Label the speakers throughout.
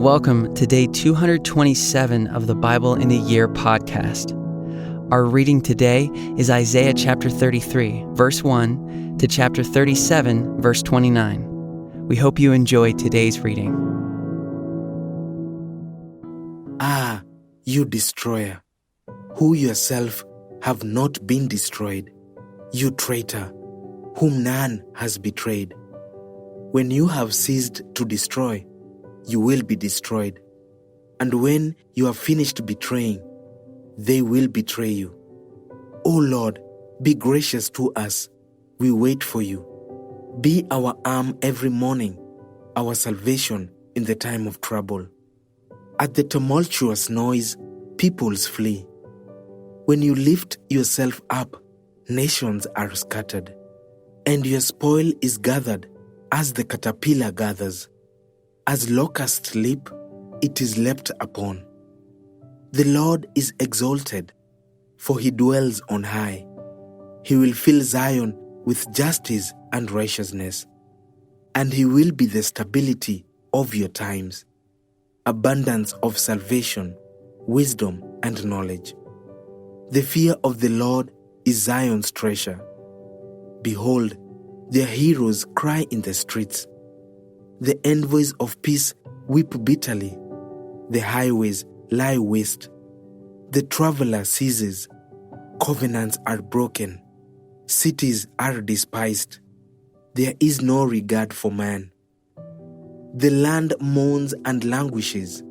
Speaker 1: Welcome to day 227 of the Bible in a Year podcast. Our reading today is Isaiah chapter 33, verse 1 to chapter 37, verse 29. We hope you enjoy today's reading.
Speaker 2: Ah, you destroyer, who yourself have not been destroyed, you traitor, whom none has betrayed. When you have ceased to destroy, you will be destroyed. And when you have finished betraying, they will betray you. O Lord, be gracious to us. We wait for you. Be our arm every morning, our salvation in the time of trouble. At the tumultuous noise, peoples flee. When you lift yourself up, nations are scattered, and your spoil is gathered as the caterpillar gathers. As locusts leap, it is leapt upon. The Lord is exalted, for he dwells on high. He will fill Zion with justice and righteousness, and he will be the stability of your times, abundance of salvation, wisdom, and knowledge. The fear of the Lord is Zion's treasure. Behold, their heroes cry in the streets. The envoys of peace weep bitterly. The highways lie waste. The traveler ceases. Covenants are broken. Cities are despised. There is no regard for man. The land mourns and languishes.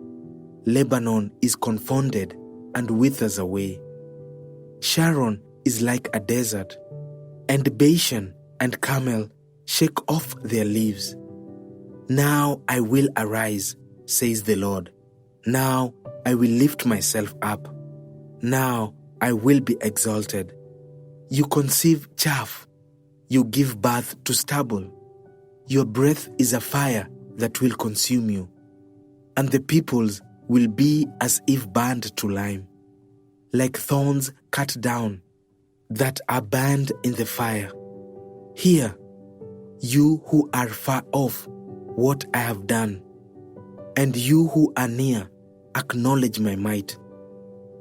Speaker 2: Lebanon is confounded and withers away. Sharon is like a desert, and Bashan and Carmel shake off their leaves. Now I will arise, says the Lord. Now I will lift myself up. Now I will be exalted. You conceive chaff. You give birth to stubble. Your breath is a fire that will consume you, and the peoples will be as if burned to lime, like thorns cut down that are burned in the fire. Hear, you who are far off, what I have done, and you who are near, acknowledge my might.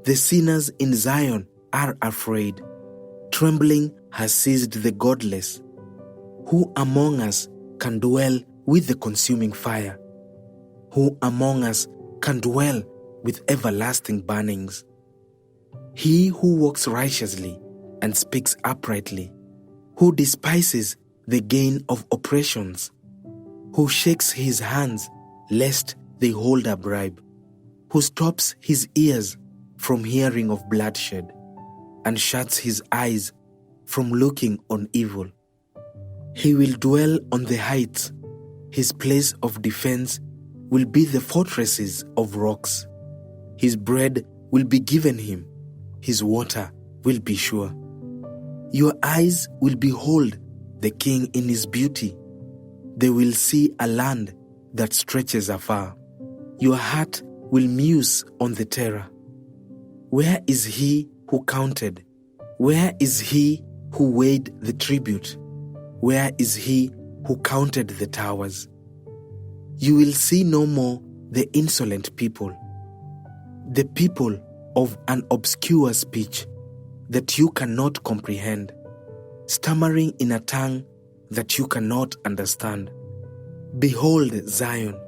Speaker 2: The sinners in Zion are afraid. Trembling has seized the godless. Who among us can dwell with the consuming fire? Who among us can dwell with everlasting burnings? He who walks righteously and speaks uprightly, who despises the gain of oppressions, who shakes his hands lest they hold a bribe, who stops his ears from hearing of bloodshed, and shuts his eyes from looking on evil. He will dwell on the heights. His place of defense will be the fortresses of rocks. His bread will be given him. His water will be sure. Your eyes will behold the king in his beauty. They will see a land that stretches afar. Your heart will muse on the terror. Where is he who counted? Where is he who weighed the tribute? Where is he who counted the towers? You will see no more the insolent people, the people of an obscure speech that you cannot comprehend, stammering in a tongue that you cannot understand. Behold Zion,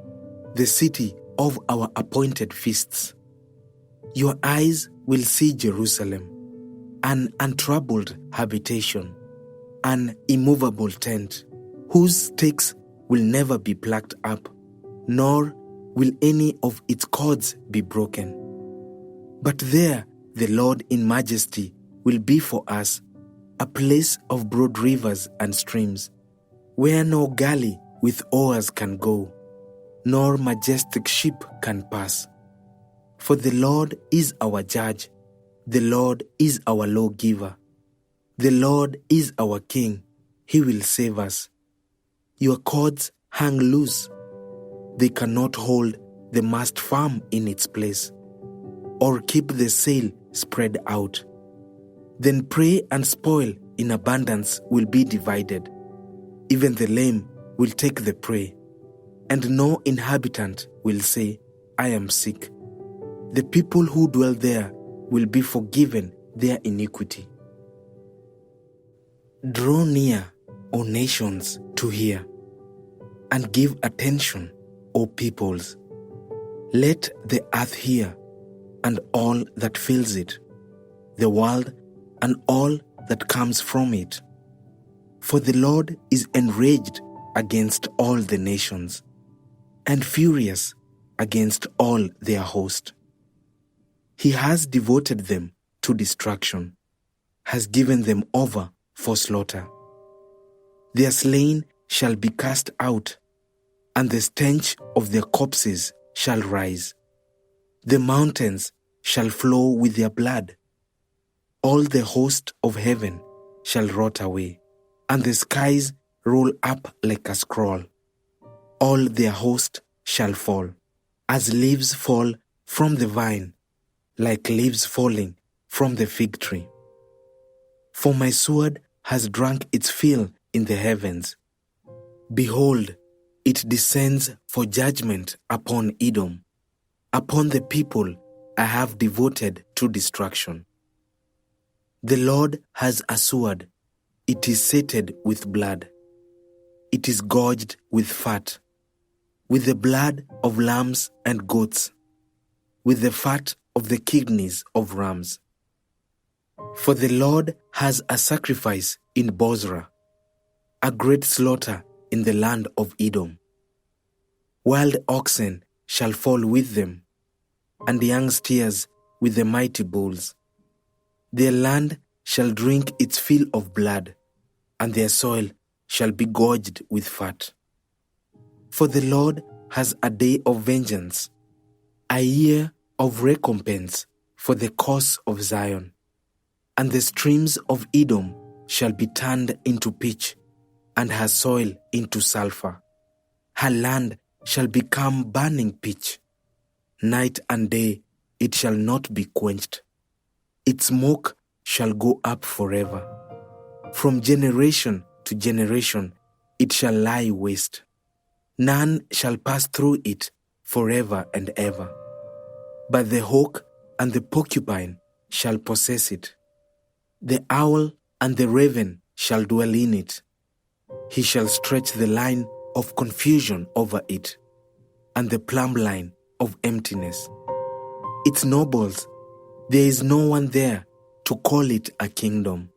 Speaker 2: the city of our appointed feasts. Your eyes will see Jerusalem, an untroubled habitation, an immovable tent, whose stakes will never be plucked up, nor will any of its cords be broken. But there the Lord in majesty will be for us, a place of broad rivers and streams, where no galley with oars can go, nor majestic ship can pass. For the Lord is our judge, the Lord is our lawgiver, the Lord is our king, he will save us. Your cords hang loose, they cannot hold the mast firm in its place, or keep the sail spread out. Then prey and spoil in abundance will be divided. Even the lame will take the prey, and no inhabitant will say, I am sick. The people who dwell there will be forgiven their iniquity. Draw near, O nations, to hear, and give attention, O peoples. Let the earth hear, and all that fills it, the world and all that comes from it. For the Lord is enraged against all the nations, and furious against all their host. He has devoted them to destruction, has given them over for slaughter. Their slain shall be cast out, and the stench of their corpses shall rise. The mountains shall flow with their blood. All the host of heaven shall rot away, and the skies roll up like a scroll. All their host shall fall, as leaves fall from the vine, like leaves falling from the fig tree. For my sword has drunk its fill in the heavens. Behold, it descends for judgment upon Edom, upon the people I have devoted to destruction. The Lord has a sword, it is sated with blood. It is gorged with fat, with the blood of lambs and goats, with the fat of the kidneys of rams. For the Lord has a sacrifice in Bozrah, a great slaughter in the land of Edom. Wild oxen shall fall with them, and young steers with the mighty bulls. Their land shall drink its fill of blood, and their soil shall be gorged with fat. For the Lord has a day of vengeance, a year of recompense for the cause of Zion. And the streams of Edom shall be turned into pitch, and her soil into sulfur. Her land shall become burning pitch. Night and day it shall not be quenched. Its smoke shall go up forever. From generation to generation it shall lie waste. None shall pass through it forever and ever. But the hawk and the porcupine shall possess it. The owl and the raven shall dwell in it. He shall stretch the line of confusion over it, and the plumb line of emptiness. Its nobles, there is no one there to call it a kingdom,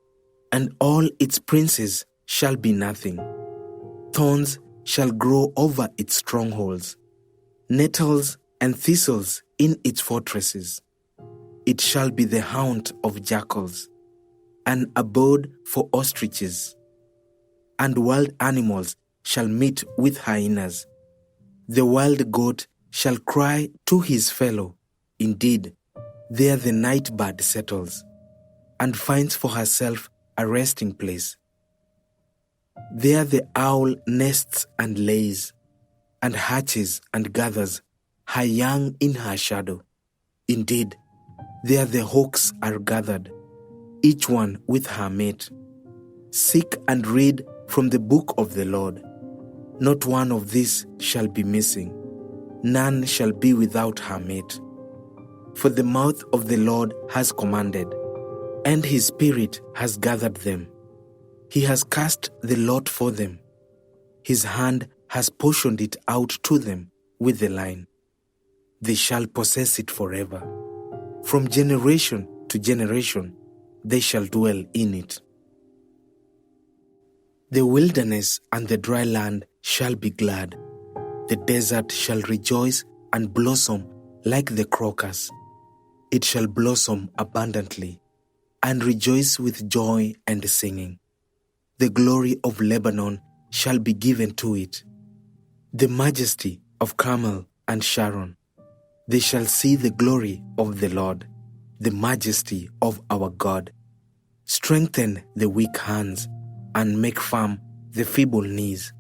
Speaker 2: and all its princes shall be nothing. Thorns shall grow over its strongholds, nettles and thistles in its fortresses. It shall be the haunt of jackals, an abode for ostriches, and wild animals shall meet with hyenas. The wild goat shall cry to his fellow. Indeed, there the night bird settles, and finds for herself a resting place. There the owl nests and lays, and hatches and gathers her young in her shadow. Indeed, there the hawks are gathered, each one with her mate. Seek and read from the book of the Lord. Not one of these shall be missing. None shall be without her mate. For the mouth of the Lord has commanded, and his spirit has gathered them. He has cast the lot for them. His hand has portioned it out to them with the line. They shall possess it forever. From generation to generation, they shall dwell in it. The wilderness and the dry land shall be glad. The desert shall rejoice and blossom like the crocus. It shall blossom abundantly and rejoice with joy and singing. The glory of Lebanon shall be given to it, the majesty of Carmel and Sharon. They shall see the glory of the Lord, the majesty of our God. Strengthen the weak hands and make firm the feeble knees.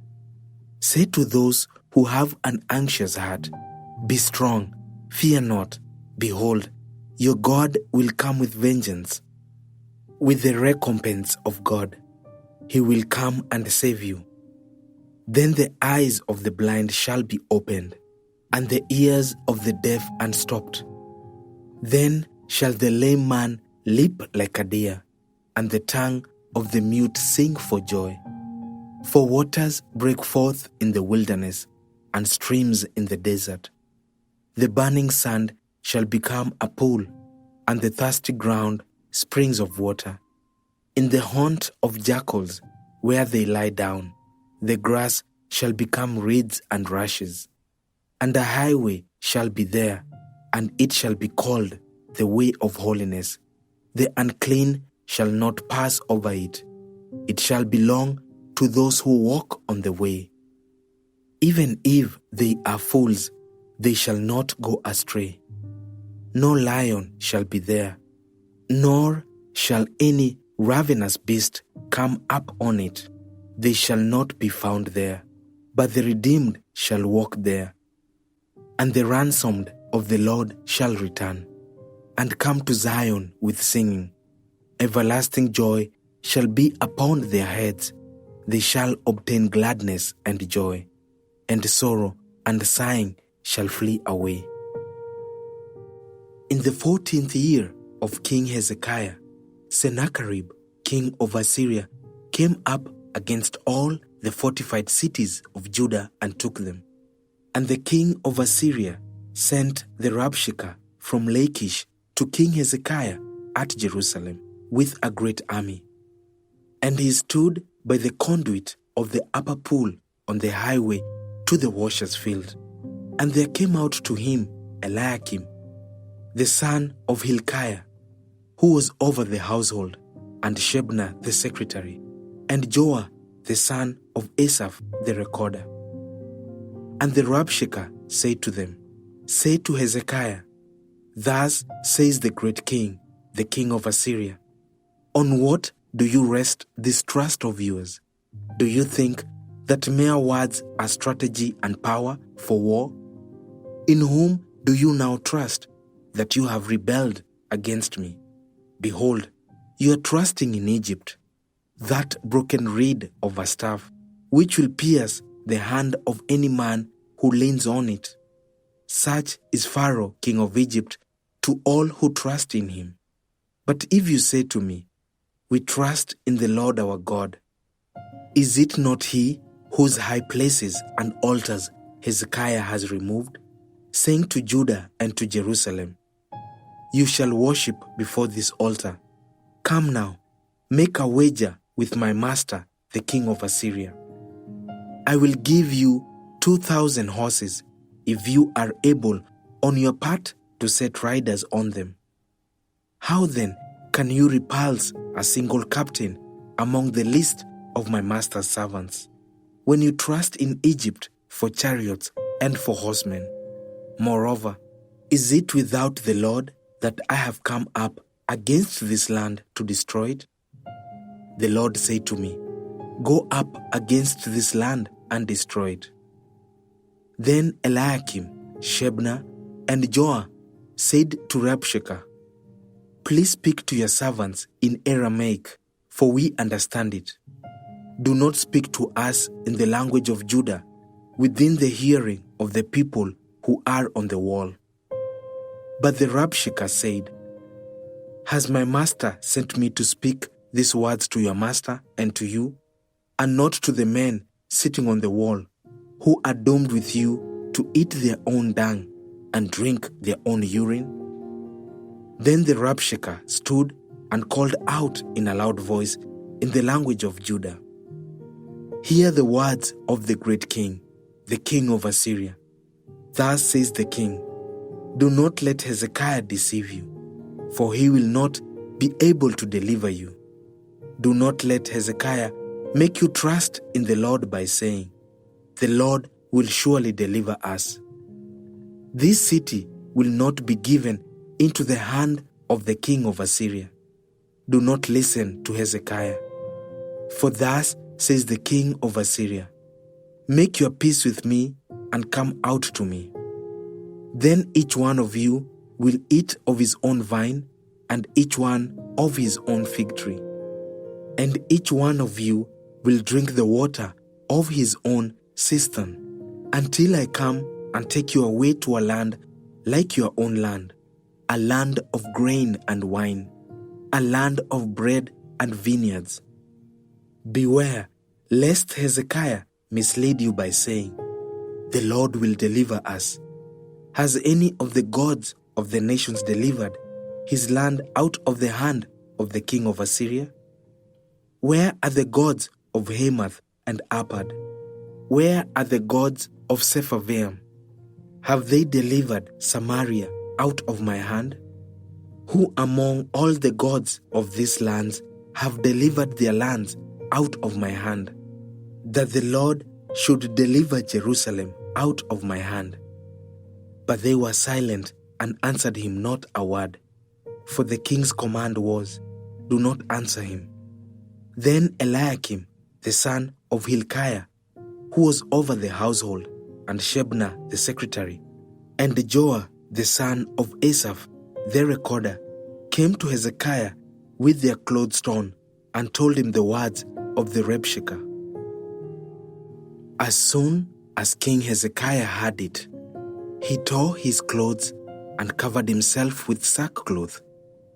Speaker 2: Say to those who have an anxious heart, be strong, fear not. Behold, your God will come with vengeance. With the recompense of God, he will come and save you. Then the eyes of the blind shall be opened, and the ears of the deaf unstopped. Then shall the lame man leap like a deer, and the tongue of the mute sing for joy. For waters break forth in the wilderness, and streams in the desert. The burning sand shall become a pool, and the thirsty ground springs of water. In the haunt of jackals, where they lie down, the grass shall become reeds and rushes. And a highway shall be there, and it shall be called the way of holiness. The unclean shall not pass over it. It shall belong to those who walk on the way. Even if they are fools, they shall not go astray. No lion shall be there, nor shall any ravenous beast come up on it. They shall not be found there, but the redeemed shall walk there. And the ransomed of the Lord shall return, and come to Zion with singing. Everlasting joy shall be upon their heads. They shall obtain gladness and joy, and sorrow and sighing shall flee away. In the 14th year of King Hezekiah, Sennacherib, king of Assyria, came up against all the fortified cities of Judah and took them. And the king of Assyria sent the Rabshakeh from Lachish to King Hezekiah at Jerusalem with a great army. And he stood by the conduit of the upper pool on the highway to the washer's field. And there came out to him Eliakim, the son of Hilkiah, who was over the household, and Shebna the secretary, and Joah the son of Asaph the recorder. And the Rabshakeh said to them, Say to Hezekiah, Thus says the great king, the king of Assyria, On what do you rest this trust of yours? Do you think that mere words are strategy and power for war? In whom do you now trust that you have rebelled against me? Behold, you are trusting in Egypt, that broken reed of a staff, which will pierce the hand of any man who leans on it. Such is Pharaoh, king of Egypt, to all who trust in him. But if you say to me, We trust in the Lord our God, is it not he whose high places and altars Hezekiah has removed, saying to Judah and to Jerusalem, You shall worship before this altar. Come now, make a wager with my master, the king of Assyria. I will give you 2,000 horses if you are able on your part to set riders on them. How then can you repulse a single captain among the least of my master's servants, when you trust in Egypt for chariots and for horsemen? Moreover, is it without the Lord that I have come up against this land to destroy it? The Lord said to me, Go up against this land and destroy it. Then Eliakim, Shebna, and Joah said to Rabshakeh, Please speak to your servants in Aramaic, for we understand it. Do not speak to us in the language of Judah, within the hearing of the people who are on the wall. But the Rabshakeh said, Has my master sent me to speak these words to your master and to you, and not to the men sitting on the wall, who are doomed with you to eat their own dung and drink their own urine? Then the Rabshakeh stood and called out in a loud voice in the language of Judah, Hear the words of the great king, the king of Assyria. Thus says the king, Do not let Hezekiah deceive you, for he will not be able to deliver you. Do not let Hezekiah make you trust in the Lord by saying, The Lord will surely deliver us. This city will not be given into the hand of the king of Assyria. Do not listen to Hezekiah. For thus says the king of Assyria, Make your peace with me and come out to me. Then each one of you will eat of his own vine, and each one of his own fig tree. And each one of you will drink the water of his own cistern, until I come and take you away to a land like your own land, a land of grain and wine, a land of bread and vineyards. Beware, lest Hezekiah mislead you by saying, "The Lord will deliver us." Has any of the gods of the nations delivered his land out of the hand of the king of Assyria? Where are the gods of Hamath and Arpad? Where are the gods of Sepharvaim? Have they delivered Samaria out of my hand? Who among all the gods of these lands have delivered their lands out of my hand, that the Lord should deliver Jerusalem out of my hand? But they were silent and answered him not a word, for the king's command was, "Do not answer him." Then Eliakim, the son of Hilkiah, who was over the household, and Shebna the secretary, and Joah the son of Asaph the recorder, came to Hezekiah with their clothes torn and told him the words of the Rabshakeh. As soon as King Hezekiah heard it, he tore his clothes and covered himself with sackcloth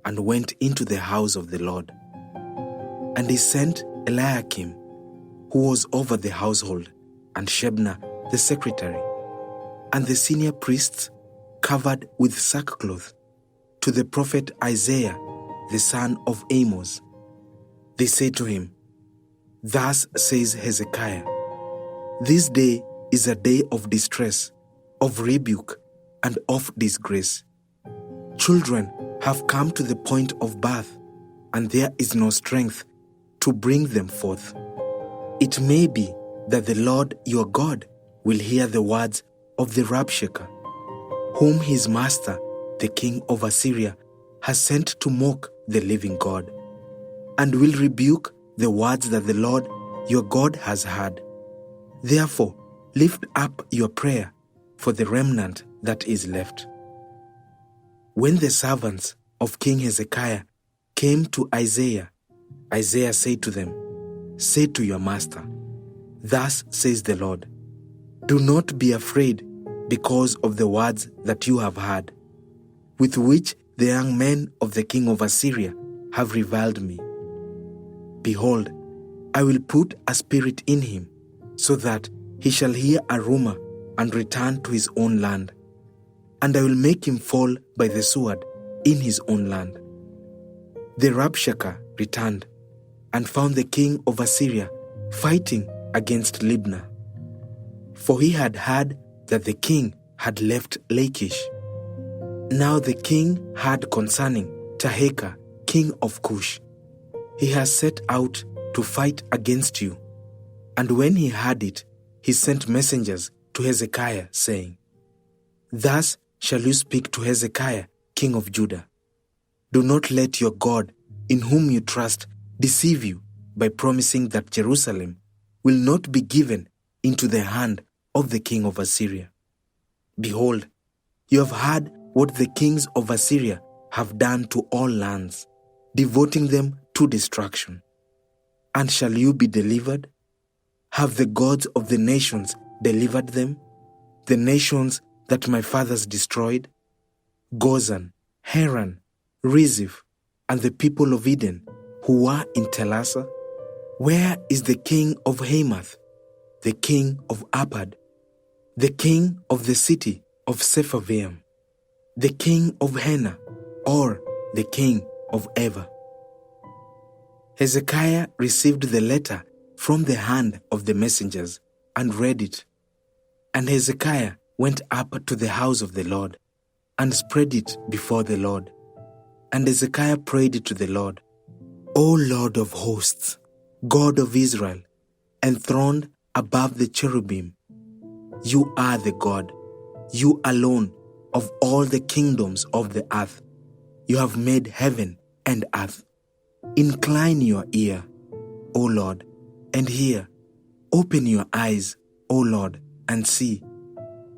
Speaker 2: and went into the house of the Lord. And he sent Eliakim, who was over the household, and Shebna the secretary, and the senior priests covered with sackcloth, to the prophet Isaiah the son of Amos. They said to him, "Thus says Hezekiah, this day is a day of distress, of rebuke, and of disgrace. Children have come to the point of birth, and there is no strength to bring them forth. It may be that the Lord your God will hear the words of the Rabshakeh, whom his master, the king of Assyria, has sent to mock the living God, and will rebuke the words that the Lord your God has heard. Therefore, lift up your prayer for the remnant that is left." When the servants of King Hezekiah came to Isaiah, Isaiah said to them, "Say to your master, thus says the Lord, do not be afraid because of the words that you have heard, with which the young men of the king of Assyria have reviled me. Behold, I will put a spirit in him, so that he shall hear a rumor and return to his own land, and I will make him fall by the sword in his own land." The Rabshakeh returned and found the king of Assyria fighting against Libnah, for he had heard that the king had left Lachish. Now the king heard concerning Tahekah, king of Cush. He has set out to fight against you. And when he heard it, he sent messengers to Hezekiah, saying, "Thus shall you speak to Hezekiah, king of Judah. Do not let your God, in whom you trust, deceive you by promising that Jerusalem will not be given into the hand of the king of Assyria. Behold, you have heard what the kings of Assyria have done to all lands, devoting them to destruction. And shall you be delivered? Have the gods of the nations delivered them, the nations that my fathers destroyed? Gozan, Haran, Reziph, and the people of Eden who were in Telassar? Where is the king of Hamath, the king of Arpad, the king of the city of Sepharvaim, the king of Hena, or the king of Ever?" Hezekiah received the letter from the hand of the messengers and read it. And Hezekiah went up to the house of the Lord and spread it before the Lord. And Hezekiah prayed to the Lord, "O Lord of hosts, God of Israel, enthroned above the cherubim, you are the God, you alone of all the kingdoms of the earth. You have made heaven and earth. Incline your ear, O Lord, and hear. Open your eyes, O Lord, and see,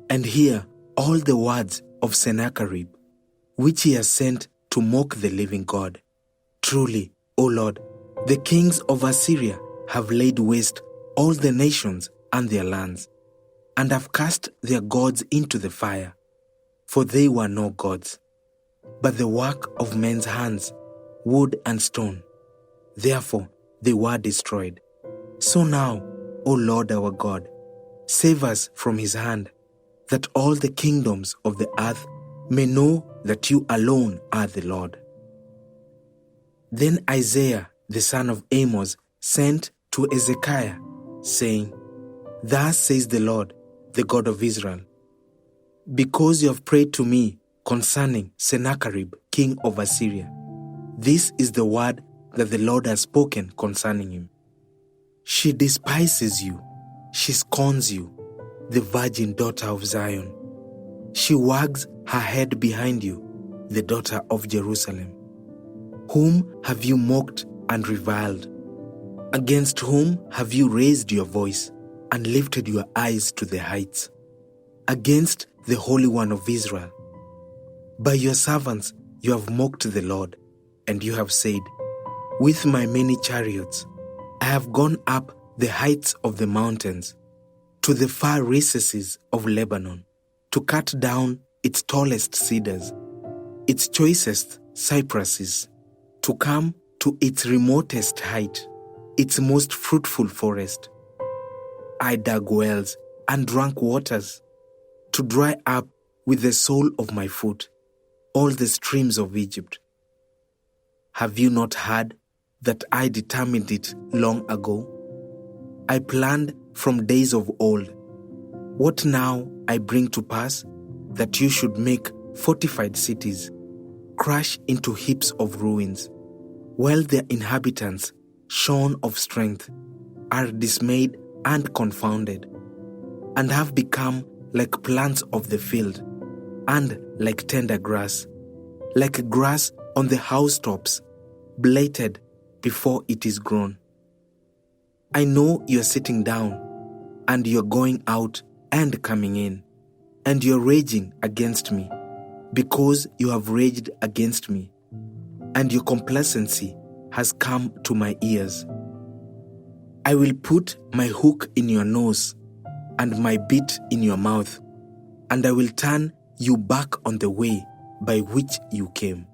Speaker 2: and hear all the words of Sennacherib, which he has sent to mock the living God. Truly, O Lord, the kings of Assyria have laid waste all the nations and their lands. and have cast their gods into the fire, for they were no gods, but the work of men's hands, wood and stone. Therefore they were destroyed. So now, O Lord our God, save us from his hand, that all the kingdoms of the earth may know that you alone are the Lord. Then Isaiah the son of Amos sent to Ezekiah, saying, Thus says the Lord, the God of Israel, because you have prayed to me concerning Sennacherib, king of Assyria, this is the word that the Lord has spoken concerning him. She despises you, she scorns you, the virgin daughter of Zion. She wags her head behind you, the daughter of Jerusalem. Whom have you mocked and reviled? Against whom have you raised your voice and lifted your eyes to the heights? Against the Holy One of Israel. By your servants you have mocked the Lord, and you have said, With my many chariots I have gone up the heights of the mountains, to the far recesses of Lebanon, to cut down its tallest cedars, its choicest cypresses, to come to its remotest height, its most fruitful forest. I dug wells and drank waters, to dry up with the sole of my foot all the streams of Egypt. Have you not heard that I determined it long ago? I planned from days of old. What now I bring to pass, that you should make fortified cities, crash into heaps of ruins, while their inhabitants, shorn of strength, are dismayed and confounded, and have become like plants of the field, and like tender grass, like grass on the housetops, blighted before it is grown. I know you're sitting down, and you're going out and coming in, and you're raging against me, because you have raged against me, and your complacency has come to my ears. I will put my hook in your nose, and my bit in your mouth, and I will turn you back on the way by which you came.